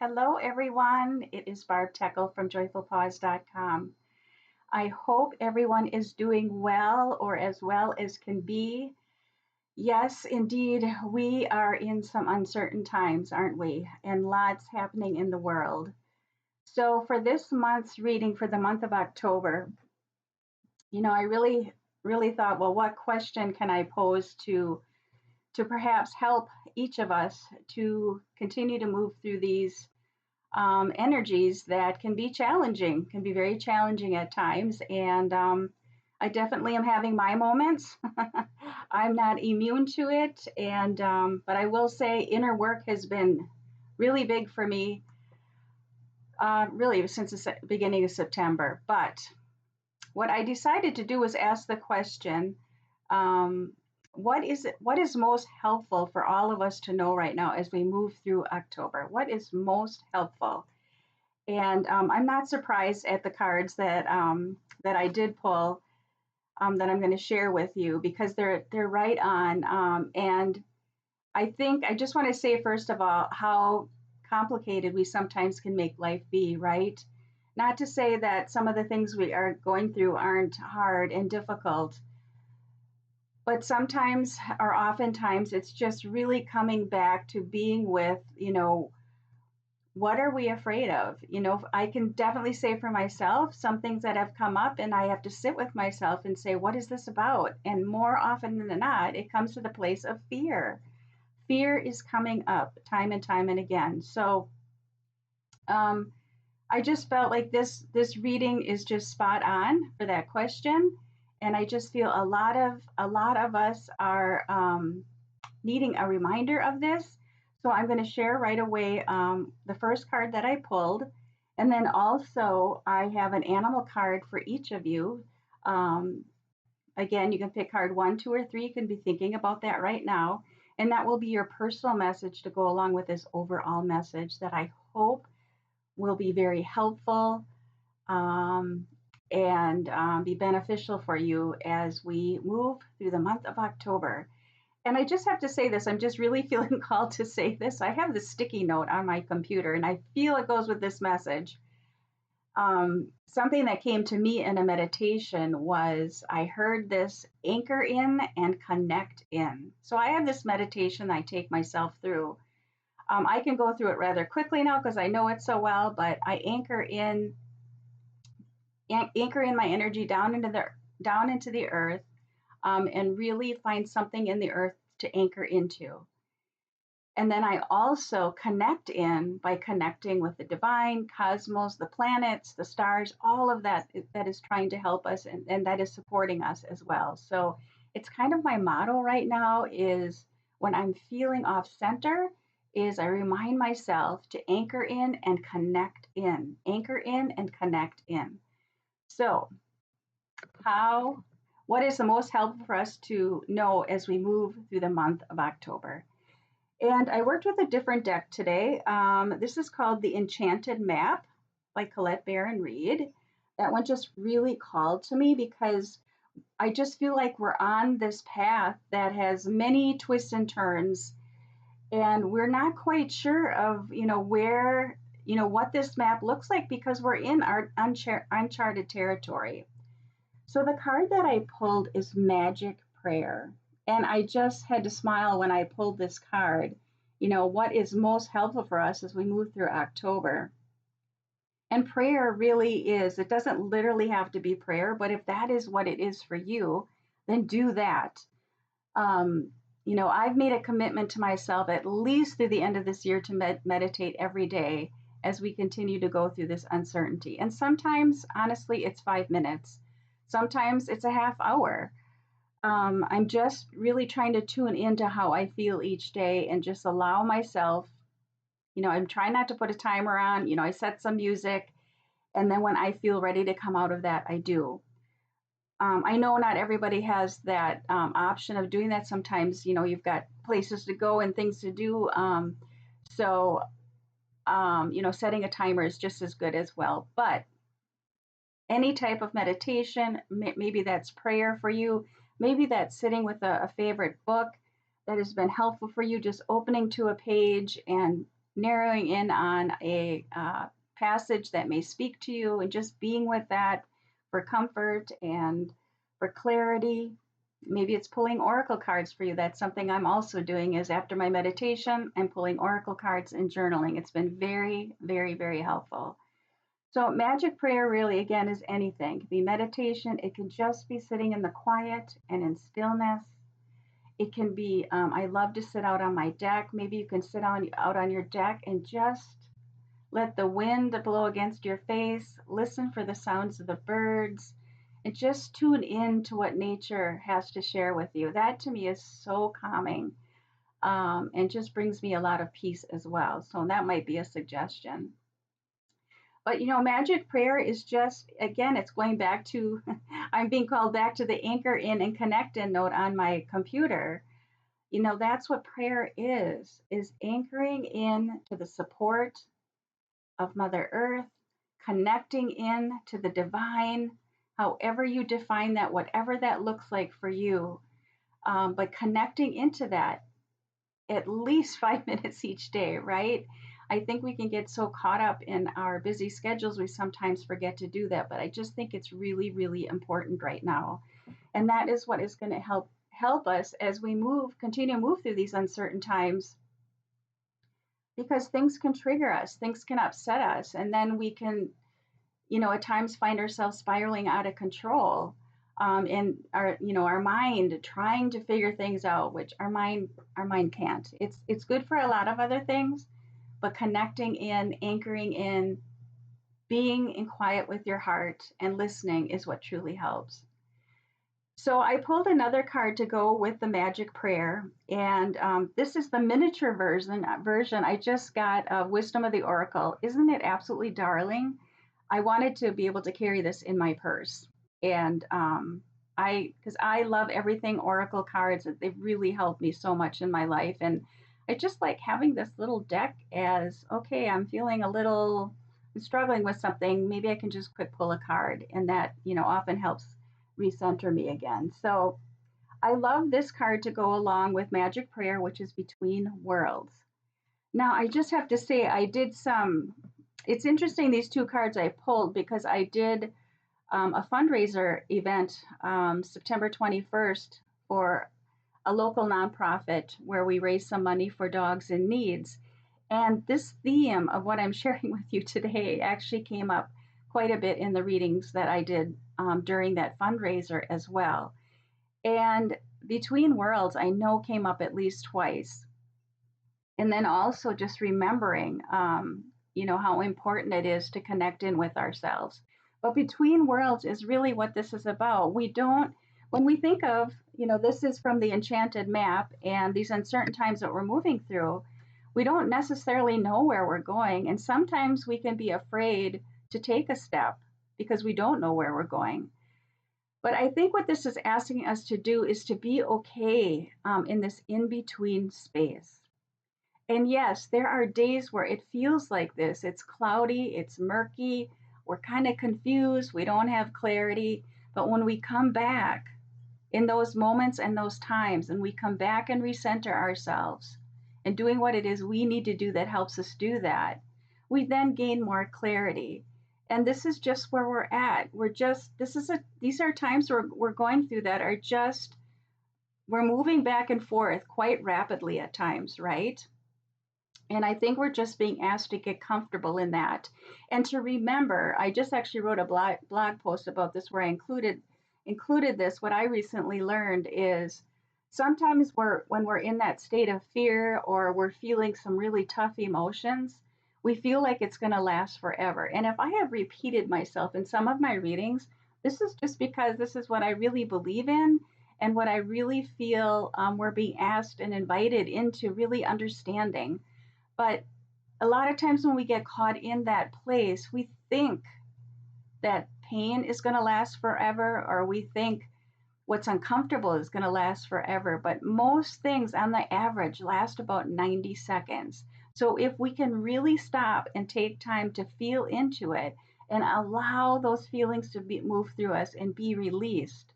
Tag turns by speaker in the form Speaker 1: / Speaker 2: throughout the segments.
Speaker 1: Hello, everyone. It is Barb Techel from joyfulpause.com. I hope everyone is doing well or as well as can be. Yes, indeed, we are in some uncertain times, aren't we? And lots happening in the world. So, for this month's reading for the month of October, I really thought, well, what question can I pose to perhaps help each of us to continue to move through these energies that can be challenging, can be very challenging at times. And I definitely am having my moments. I'm not immune to it. But I will say inner work has been really big for me, really since the beginning of September. But what I decided to do was ask the question, um, what is most helpful for all of us to know right now as we move through October? What is most helpful? And I'm not surprised at the cards that I did pull, that I'm going to share with you, because they're right on. And I think I just want to say first of all how complicated we sometimes can make life be, right? Not to say that some of the things we are going through aren't hard and difficult, but sometimes or oftentimes it's just really coming back to being with, what are we afraid of? I can definitely say for myself, some things that have come up, and I have to sit with myself and say, what is this about? And more often than not, it comes to the place of fear. Fear is coming up time and time and again. So um, I just felt like this reading is just spot on for that question, and I just feel a lot of us are needing a reminder of this. So I'm going to share right away the first card that I pulled. And then also, I have an animal card for each of you. Um, Again, you can pick card one, two, or three. You can be thinking about that right now. And that will be your personal message to go along with this overall message that I hope will be very helpful, um, and be beneficial for you as we move through the month of October. And I just have to say this, I'm just really feeling called to say this. I have this sticky note on my computer, and I feel it goes with this message. Something that came to me in a meditation was I heard this anchor in and connect in. So I have this meditation I take myself through. I can go through it rather quickly now because I know it so well, but I anchor in my energy down into the earth, and really find something in the earth to anchor into. And then I also connect in by connecting with the divine, cosmos, the planets, the stars, all of that that is trying to help us, and that is supporting us as well. So it's kind of my motto right now is when I'm feeling off center, is I remind myself to anchor in and connect in, anchor in and connect in. So how, what is the most helpful for us to know as we move through the month of October? And I worked with a different deck today. This is called the Enchanted Map by Colette Baron-Reid. That one just really called to me because I just feel like we're on this path that has many twists and turns, and we're not quite sure of, where, what this map looks like because we're in our uncharted territory. So the card that I pulled is Magic Prayer. And I just had to smile when I pulled this card. What is most helpful for us as we move through October? And prayer really is, it doesn't literally have to be prayer, but if that is what it is for you, then do that. I've made a commitment to myself at least through the end of this year to meditate every day as we continue to go through this uncertainty. And sometimes, honestly, it's 5 minutes. Sometimes it's a half hour. I'm just really trying to tune into how I feel each day and just allow myself, I'm trying not to put a timer on, I set some music, and then when I feel ready to come out of that, I do. I know not everybody has that option of doing that. Sometimes, you've got places to go and things to do. So, setting a timer is just as good as well. But any type of meditation, maybe that's prayer for you, maybe that's sitting with a favorite book that has been helpful for you, just opening to a page and narrowing in on a passage that may speak to you and just being with that for comfort and for clarity. Maybe it's pulling oracle cards for you. That's something I'm also doing is after my meditation, I'm pulling oracle cards and journaling. It's been very, very, very helpful. So magic prayer really, again, is anything. It can be meditation. It can just be sitting in the quiet and in stillness. It can be, I love to sit out on my deck. Maybe you can sit out on your deck and just let the wind blow against your face, listen for the sounds of the birds, and just tune in to what nature has to share with you. That to me is so calming, and just brings me a lot of peace as well. So that might be a suggestion. But magic prayer is just, again, it's going back to, I'm being called back to the anchor in and connect in note on my computer. That's what prayer is anchoring in to the support of Mother Earth, connecting in to the divine, however you define that, whatever that looks like for you, but connecting into that at least 5 minutes each day, right? I think we can get so caught up in our busy schedules, we sometimes forget to do that. But I just think it's really, really important right now. And that is what is going to help us as we continue to move through these uncertain times, because things can trigger us, things can upset us, and then we can, at times find ourselves spiraling out of control, in our mind trying to figure things out, which our mind can't. It's good for a lot of other things, but connecting in, anchoring in, being in quiet with your heart and listening is what truly helps. So I pulled another card to go with the magic prayer, and this is the miniature version I just got of Wisdom of the Oracle. Isn't it absolutely darling? I wanted to be able to carry this in my purse, and because I love everything Oracle cards. They've really helped me so much in my life, and I just like having this little deck as, okay, I'm struggling with something. Maybe I can just quick pull a card, and that often helps recenter me again. So I love this card to go along with Magic Prayer, which is Between Worlds. Now, I just have to say, it's interesting, these two cards I pulled, because I did a fundraiser event September 21st for a local nonprofit where we raised some money for dogs in needs. And this theme of what I'm sharing with you today actually came up quite a bit in the readings that I did during that fundraiser as well. And Between Worlds, I know, came up at least twice. And then also just remembering, how important it is to connect in with ourselves. But Between Worlds is really what this is about. When we think of, this is from the Enchanted map and these uncertain times that we're moving through, we don't necessarily know where we're going. And sometimes we can be afraid to take a step because we don't know where we're going. But I think what this is asking us to do is to be okay in this in between space. And yes, there are days where it feels like this. It's cloudy, it's murky, we're kind of confused, we don't have clarity. But when we come back in those moments and those times, and we come back and recenter ourselves and doing what it is we need to do that helps us do that, we then gain more clarity. And this is just where we're at. These are times where we're going through that are just, we're moving back and forth quite rapidly at times, right? And I think we're just being asked to get comfortable in that. And to remember, I just actually wrote a blog post about this where I included this. What I recently learned is sometimes when we're in that state of fear or we're feeling some really tough emotions, we feel like it's going to last forever. And if I have repeated myself in some of my readings, this is just because this is what I really believe in and what I really feel we're being asked and invited into really understanding. But a lot of times when we get caught in that place, we think that pain is going to last forever, or we think what's uncomfortable is going to last forever. But most things on the average last about 90 seconds. So if we can really stop and take time to feel into it and allow those feelings to move through us and be released,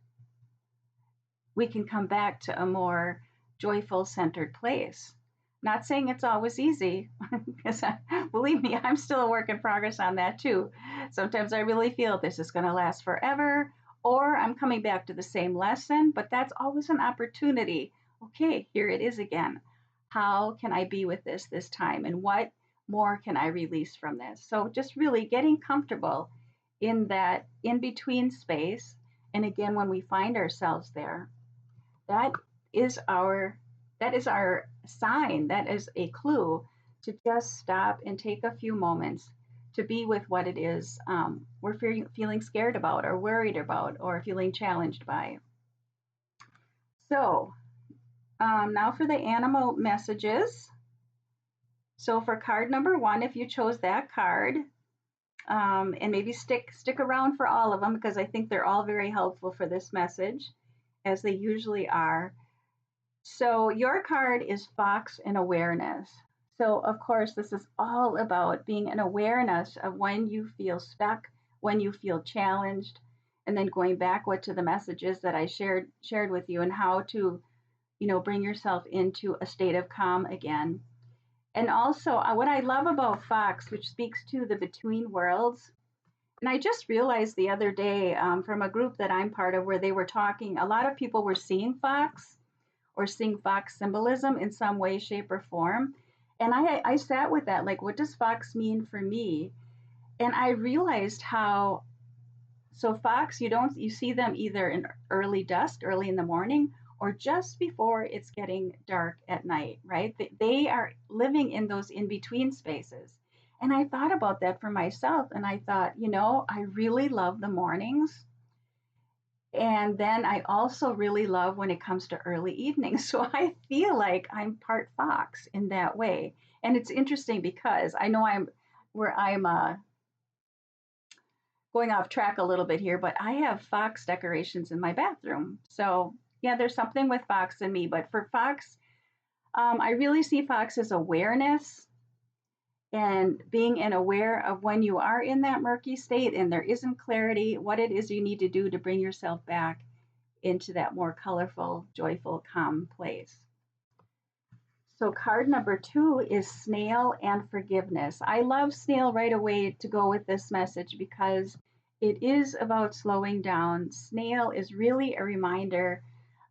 Speaker 1: we can come back to a more joyful, centered place. Not saying it's always easy, because believe me, I'm still a work in progress on that too. Sometimes I really feel this is going to last forever, or I'm coming back to the same lesson, but that's always an opportunity. Okay, here it is again. How can I be with this time? And what more can I release from this? So just really getting comfortable in that in between space. And again, when we find ourselves there, that is our that is our sign, that is a clue to just stop and take a few moments to be with what it is we're feeling scared about or worried about or feeling challenged by. So now for the animal messages. So for card number one, if you chose that card, and maybe stick around for all of them, because I think they're all very helpful for this message, as they usually are. So your card is Fox and Awareness. So of course, this is all about being an awareness of when you feel stuck, when you feel challenged, and then going back to the messages that I shared with you, and how to, bring yourself into a state of calm again. And also, what I love about Fox, which speaks to the between worlds, and I just realized the other day, from a group that I'm part of, where they were talking, a lot of people were seeing Fox or seeing Fox symbolism in some way, shape, or form. And I sat with that, like, what does Fox mean for me? And I realized how, so Fox, you see them either in early dusk, early in the morning, or just before it's getting dark at night, right? They are living in those in between spaces. And I thought about that for myself, and I thought, I really love the mornings, and then I also really love when it comes to early evenings. So I feel like I'm part Fox in that way. And it's interesting because I know I'm going off track a little bit here, but I have Fox decorations in my bathroom. So yeah, there's something with Fox in me. But for Fox, I really see Fox as awareness, and being and aware of when you are in that murky state and there isn't clarity, what it is you need to do to bring yourself back into that more colorful, joyful, calm place. So, card number two is Snail and Forgiveness. I love Snail right away to go with this message because it is about slowing down. Snail is really a reminder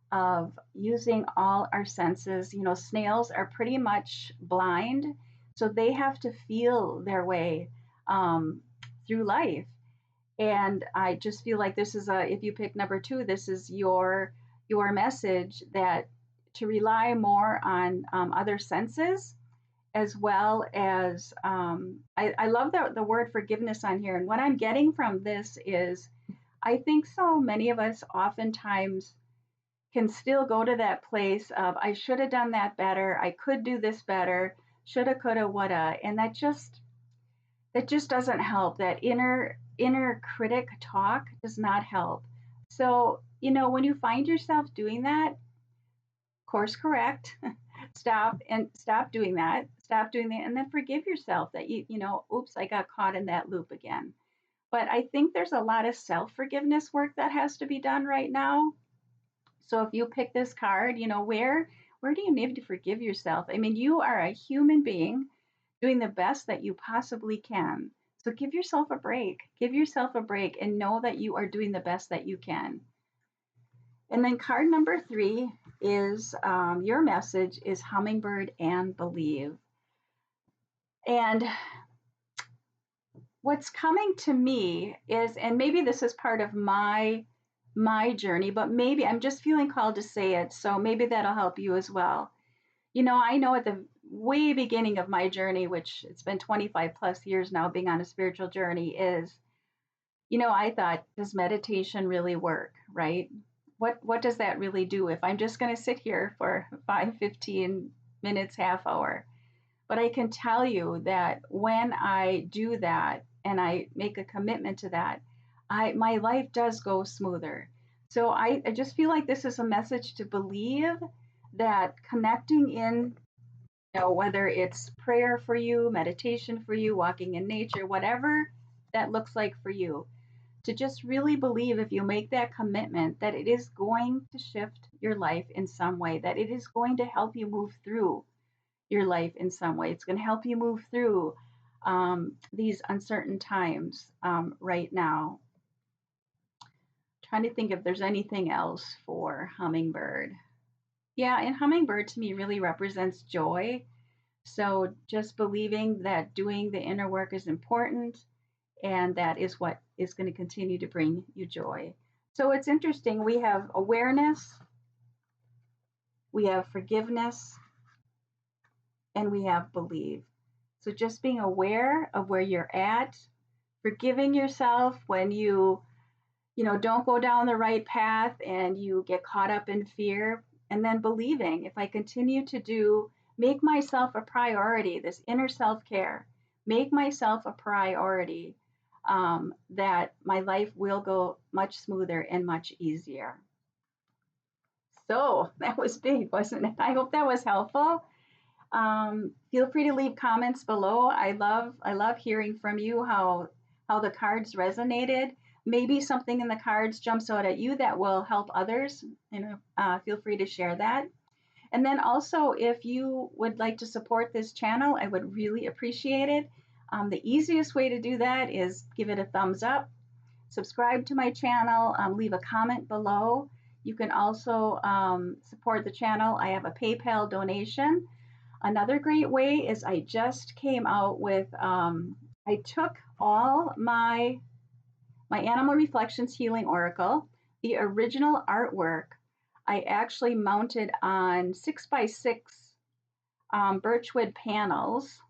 Speaker 1: of using all our senses. Snails are pretty much blind, so they have to feel their way through life. And I just feel like this is if you pick number two, this is your message, that to rely more on other senses, as well as I love the word forgiveness on here. And what I'm getting from this is, I think so many of us oftentimes can still go to that place of, I should have done that better, I could do this better, shoulda, coulda, woulda, and that just doesn't help. That inner critic talk does not help. So, when you find yourself doing that, course correct, stop doing that. Stop doing that, and then forgive yourself that oops, I got caught in that loop again. But I think there's a lot of self-forgiveness work that has to be done right now. So if you pick this card, where do you need to forgive yourself? I mean, you are a human being doing the best that you possibly can. So give yourself a break. Give yourself a break and know that you are doing the best that you can. And then card number three is, your message is Hummingbird and Believe. And what's coming to me is, and maybe this is part of my journey, but maybe I'm just feeling called to say it. So maybe that'll help you as well. I know at the way beginning of my journey, which it's been 25 plus years now being on a spiritual journey, is, I thought, does meditation really work, right? What does that really do if I'm just going to sit here for 5, 15 minutes, half hour? But I can tell you that when I do that and I make a commitment to that, my life does go smoother. So I just feel like this is a message to believe that connecting in, whether it's prayer for you, meditation for you, walking in nature, whatever that looks like for you, to just really believe, if you make that commitment, that it is going to shift your life in some way, that it is going to help you move through your life in some way. It's going to help you move through these uncertain times right now. Trying to think if there's anything else for hummingbird. Yeah, and hummingbird to me really represents joy. So just believing that doing the inner work is important, and that is what is going to continue to bring you joy. So it's interesting. We have awareness, we have forgiveness, and we have believe. So just being aware of where you're at, forgiving yourself when you don't go down the right path and you get caught up in fear, and then believing if I continue to make myself a priority, this inner self-care, make myself a priority, that my life will go much smoother and much easier. So that was big, wasn't it? I hope that was helpful. Feel free to leave comments below. I love hearing from you how the cards resonated. Maybe something in the cards jumps out at you that will help others. Feel free to share that. And then also, if you would like to support this channel, I would really appreciate it. The easiest way to do that is give it a thumbs up, subscribe to my channel, leave a comment below. You can also support the channel. I have a PayPal donation. Another great way is I just came out with, I took all my Animal Reflections Healing Oracle, the original artwork, I actually mounted on 6x6 birchwood panels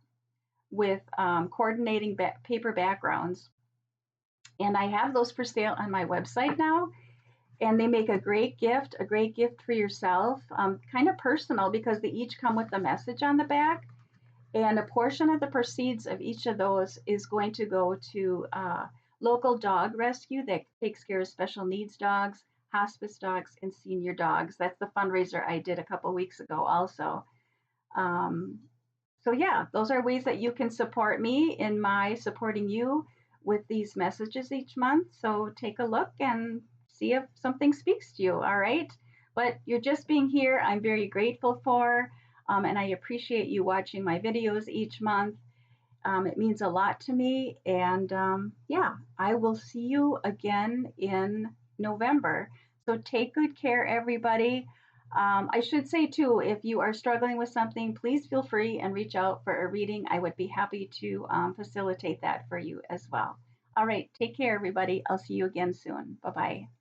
Speaker 1: with coordinating paper backgrounds. And I have those for sale on my website now. And they make a great gift for yourself, kind of personal because they each come with a message on the back. And a portion of the proceeds of each of those is going to go to local dog rescue that takes care of special needs dogs, hospice dogs, and senior dogs. That's the fundraiser I did a couple weeks ago also. So yeah, those are ways that you can support me in my supporting you with these messages each month. So take a look and see if something speaks to you, all right? But you're just being here, I'm very grateful for, and I appreciate you watching my videos each month. It means a lot to me, and yeah, I will see you again in November. So take good care, everybody. I should say too, if you are struggling with something, please feel free and reach out for a reading. I would be happy to facilitate that for you as well. All right, take care, everybody. I'll see you again soon. Bye-bye.